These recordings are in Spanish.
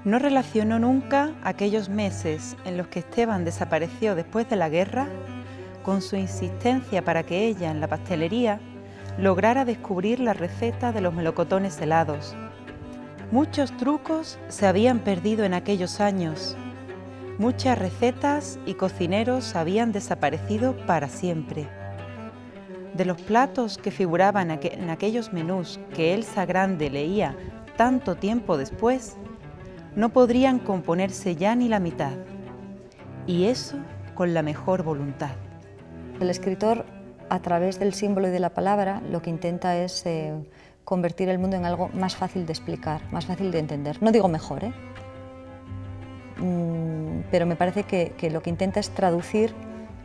No relacionó nunca aquellos meses en los que Esteban desapareció después de la guerra con su insistencia para que ella, en la pastelería, lograra descubrir la receta de los melocotones helados. Muchos trucos se habían perdido en aquellos años. Muchas recetas y cocineros habían desaparecido para siempre. De los platos que figuraban en aquellos menús que Elsa Grande leía tanto tiempo después, no podrían componerse ya ni la mitad. Y eso con la mejor voluntad. El escritor, a través del símbolo y de la palabra, lo que intenta es convertir el mundo en algo más fácil de explicar, más fácil de entender. No digo mejor, pero me parece que lo que intenta es traducir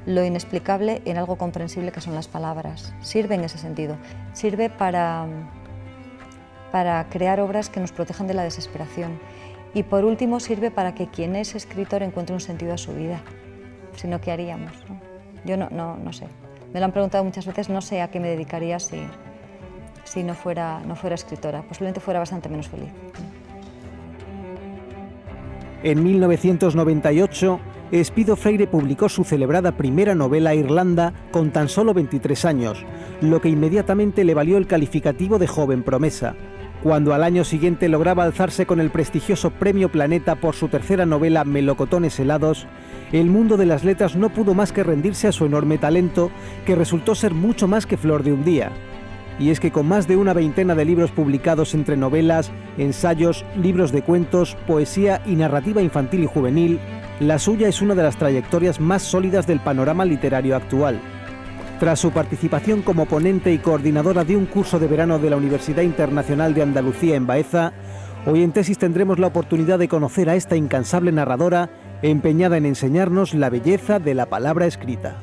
lo inexplicable en algo comprensible que son las palabras. Sirve en ese sentido. Sirve para crear obras que nos protejan de la desesperación. Y por último sirve para que quien es escritor encuentre un sentido a su vida. Si no, ¿qué haríamos? ¿No? Yo no sé. Me lo han preguntado muchas veces, no sé a qué me dedicaría si no fuera escritora. Posiblemente fuera bastante menos feliz. En 1998, Espido Freire publicó su celebrada primera novela Irlanda con tan solo 23 años, lo que inmediatamente le valió el calificativo de joven promesa. Cuando al año siguiente lograba alzarse con el prestigioso Premio Planeta por su tercera novela Melocotones helados, el mundo de las letras no pudo más que rendirse a su enorme talento, que resultó ser mucho más que flor de un día. Y es que con más de una veintena de libros publicados entre novelas, ensayos, libros de cuentos, poesía y narrativa infantil y juvenil, la suya es una de las trayectorias más sólidas del panorama literario actual. Tras su participación como ponente y coordinadora de un curso de verano de la Universidad Internacional de Andalucía en Baeza, hoy en Tesis tendremos la oportunidad de conocer a esta incansable narradora empeñada en enseñarnos la belleza de la palabra escrita.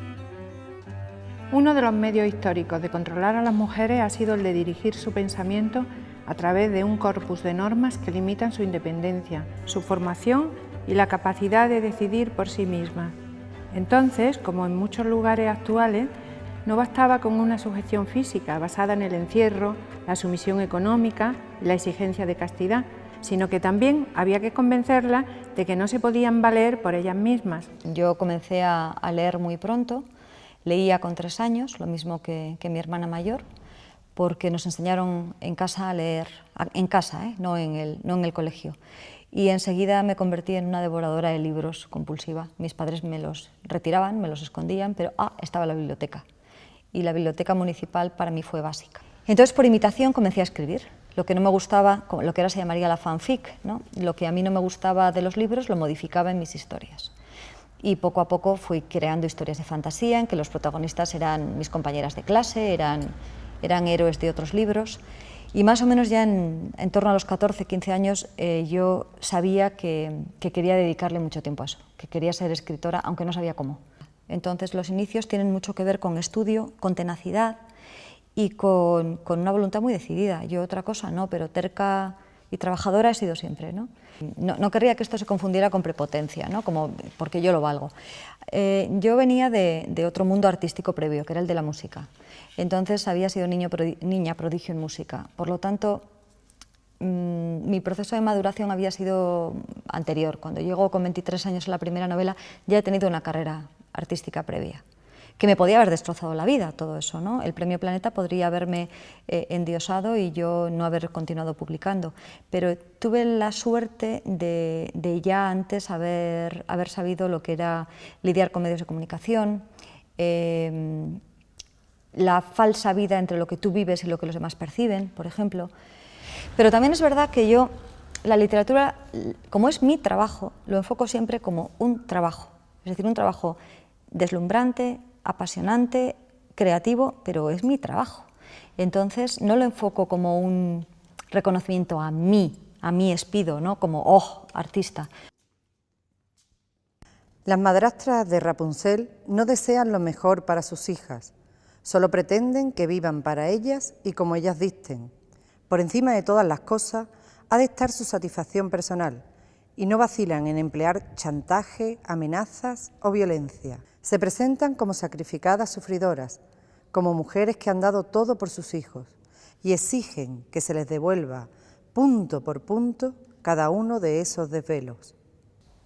Uno de los medios históricos de controlar a las mujeres ha sido el de dirigir su pensamiento a través de un corpus de normas que limitan su independencia, su formación y la capacidad de decidir por sí mismas. Entonces, como en muchos lugares actuales, no bastaba con una sujeción física basada en el encierro, la sumisión económica y la exigencia de castidad, sino que también había que convencerlas de que no se podían valer por ellas mismas. Yo comencé a leer muy pronto, leía con 3 años, lo mismo que mi hermana mayor, porque nos enseñaron en casa a leer, en casa, no en el colegio. Y enseguida me convertí en una devoradora de libros compulsiva. Mis padres me los retiraban, me los escondían, pero estaba la biblioteca. Y la biblioteca municipal para mí fue básica. Entonces, por imitación, comencé a escribir. Lo que no me gustaba, lo que ahora se llamaría la fanfic, ¿no? Lo que a mí no me gustaba de los libros lo modificaba en mis historias. Y poco a poco fui creando historias de fantasía en que los protagonistas eran mis compañeras de clase, eran héroes de otros libros. Y más o menos ya en torno a los 14, 15 años yo sabía que quería dedicarle mucho tiempo a eso, que quería ser escritora, aunque no sabía cómo. Entonces los inicios tienen mucho que ver con estudio, con tenacidad y con una voluntad muy decidida. Yo otra cosa no, pero terca y trabajadora he sido siempre, ¿no? No querría que esto se confundiera con prepotencia, ¿no? Como porque yo lo valgo. Yo venía de otro mundo artístico previo, que era el de la música. Entonces había sido niña prodigio en música. Por lo tanto, mi proceso de maduración había sido anterior. Cuando llego con 23 años a la primera novela, ya he tenido una carrera artística previa, que me podía haber destrozado la vida, todo eso, ¿no? El Premio Planeta podría haberme endiosado y yo no haber continuado publicando, pero tuve la suerte de ya antes haber sabido lo que era lidiar con medios de comunicación, la falsa vida entre lo que tú vives y lo que los demás perciben, por ejemplo. Pero también es verdad que yo, la literatura, como es mi trabajo, lo enfoco siempre como un trabajo, es decir, un trabajo deslumbrante, apasionante, creativo, pero es mi trabajo. Entonces no lo enfoco como un reconocimiento a mí Espido, ¿no? Como, artista. Las madrastras de Rapunzel no desean lo mejor para sus hijas, solo pretenden que vivan para ellas y como ellas dicten. Por encima de todas las cosas ha de estar su satisfacción personal y no vacilan en emplear chantaje, amenazas o violencia. Se presentan como sacrificadas sufridoras, como mujeres que han dado todo por sus hijos y exigen que se les devuelva, punto por punto, cada uno de esos desvelos.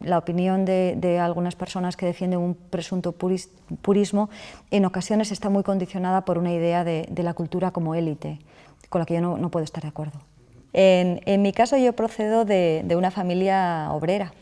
La opinión de algunas personas que defienden un presunto purismo en ocasiones está muy condicionada por una idea de la cultura como élite, con la que yo no puedo estar de acuerdo. En mi caso yo procedo de una familia obrera.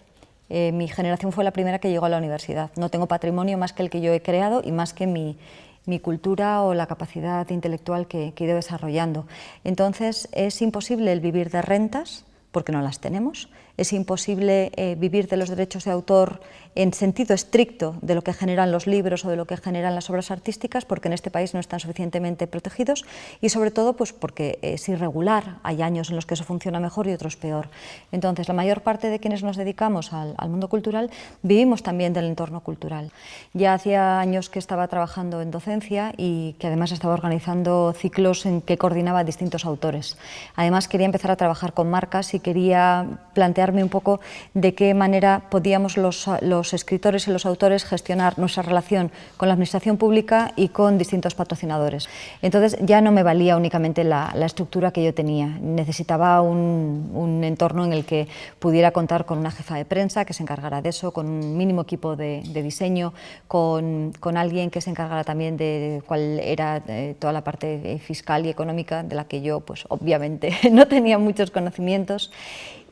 Mi generación fue la primera que llegó a la universidad. No tengo patrimonio más que el que yo he creado y más que mi cultura o la capacidad intelectual que he ido desarrollando. Entonces es imposible el vivir de rentas, porque no las tenemos. Es imposible vivir de los derechos de autor en sentido estricto de lo que generan los libros o de lo que generan las obras artísticas, porque en este país no están suficientemente protegidos y sobre todo pues porque es irregular, hay años en los que eso funciona mejor y otros peor. Entonces la mayor parte de quienes nos dedicamos al mundo cultural vivimos también del entorno cultural. Ya hacía años que estaba trabajando en docencia y que además estaba organizando ciclos en que coordinaba distintos autores. Además quería empezar a trabajar con marcas y quería plantearme un poco de qué manera podíamos los escritores y los autores gestionar nuestra relación con la administración pública y con distintos patrocinadores. Entonces ya no me valía únicamente la estructura que yo tenía, necesitaba un entorno en el que pudiera contar con una jefa de prensa que se encargara de eso, con un mínimo equipo de diseño, con alguien que se encargara también de cuál era toda la parte fiscal y económica de la que yo pues obviamente no tenía muchos conocimientos.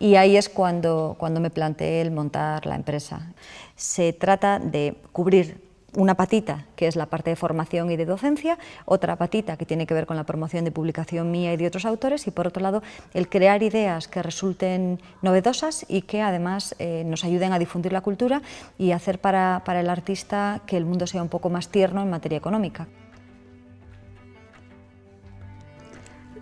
Y ahí es cuando me planteé el montar la empresa. Se trata de cubrir una patita, que es la parte de formación y de docencia, otra patita que tiene que ver con la promoción de publicación mía y de otros autores, y por otro lado el crear ideas que resulten novedosas y que además nos ayuden a difundir la cultura y hacer para el artista que el mundo sea un poco más tierno en materia económica.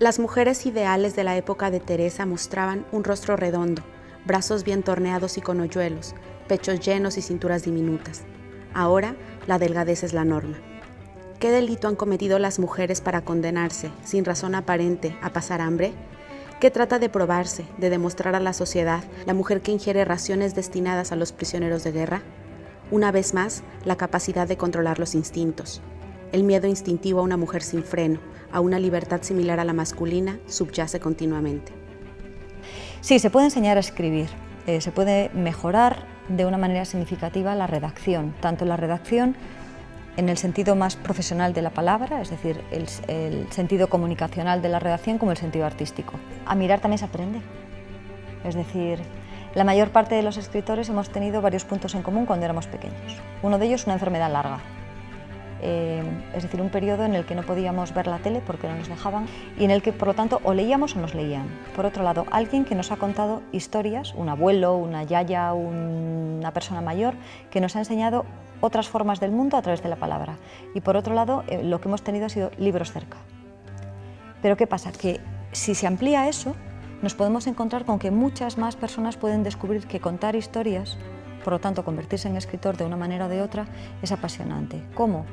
Las mujeres ideales de la época de Teresa mostraban un rostro redondo, brazos bien torneados y con hoyuelos, pechos llenos y cinturas diminutas. Ahora, la delgadez es la norma. ¿Qué delito han cometido las mujeres para condenarse, sin razón aparente, a pasar hambre? ¿Qué trata de probarse, de demostrar a la sociedad la mujer que ingiere raciones destinadas a los prisioneros de guerra? Una vez más, la capacidad de controlar los instintos. El miedo instintivo a una mujer sin freno, a una libertad similar a la masculina, subyace continuamente. Sí, se puede enseñar a escribir, se puede mejorar de una manera significativa la redacción, tanto la redacción en el sentido más profesional de la palabra, es decir, el sentido comunicacional de la redacción, como el sentido artístico. A mirar también se aprende, es decir, la mayor parte de los escritores hemos tenido varios puntos en común cuando éramos pequeños. Uno de ellos, una enfermedad larga. Es decir, un periodo en el que no podíamos ver la tele porque no nos dejaban y en el que, por lo tanto, o leíamos o nos leían. Por otro lado, alguien que nos ha contado historias, un abuelo, una yaya, una persona mayor, que nos ha enseñado otras formas del mundo a través de la palabra. Y por otro lado, lo que hemos tenido ha sido libros cerca. Pero ¿qué pasa? Que si se amplía eso, nos podemos encontrar con que muchas más personas pueden descubrir que contar historias, por lo tanto, convertirse en escritor de una manera o de otra, es apasionante. ¿Cómo?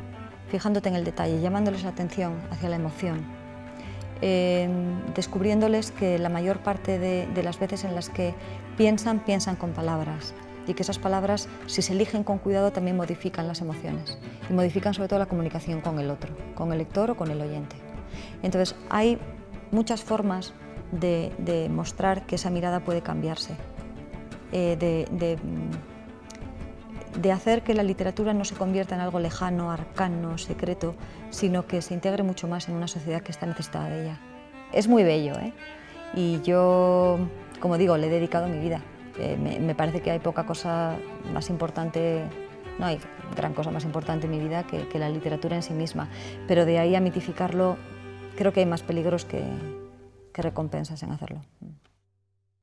Fijándote en el detalle, llamándoles la atención hacia la emoción, descubriéndoles que la mayor parte de las veces en las que piensan con palabras y que esas palabras, si se eligen con cuidado, también modifican las emociones y modifican sobre todo la comunicación con el otro, con el lector o con el oyente. Entonces, hay muchas formas de mostrar que esa mirada puede cambiarse, de hacer que la literatura no se convierta en algo lejano, arcano, secreto, sino que se integre mucho más en una sociedad que está necesitada de ella. Es muy bello, ¿eh? Y yo, como digo, le he dedicado mi vida. Me parece que hay poca cosa más importante, no hay gran cosa más importante en mi vida que la literatura en sí misma, pero de ahí a mitificarlo, creo que hay más peligros que recompensas en hacerlo.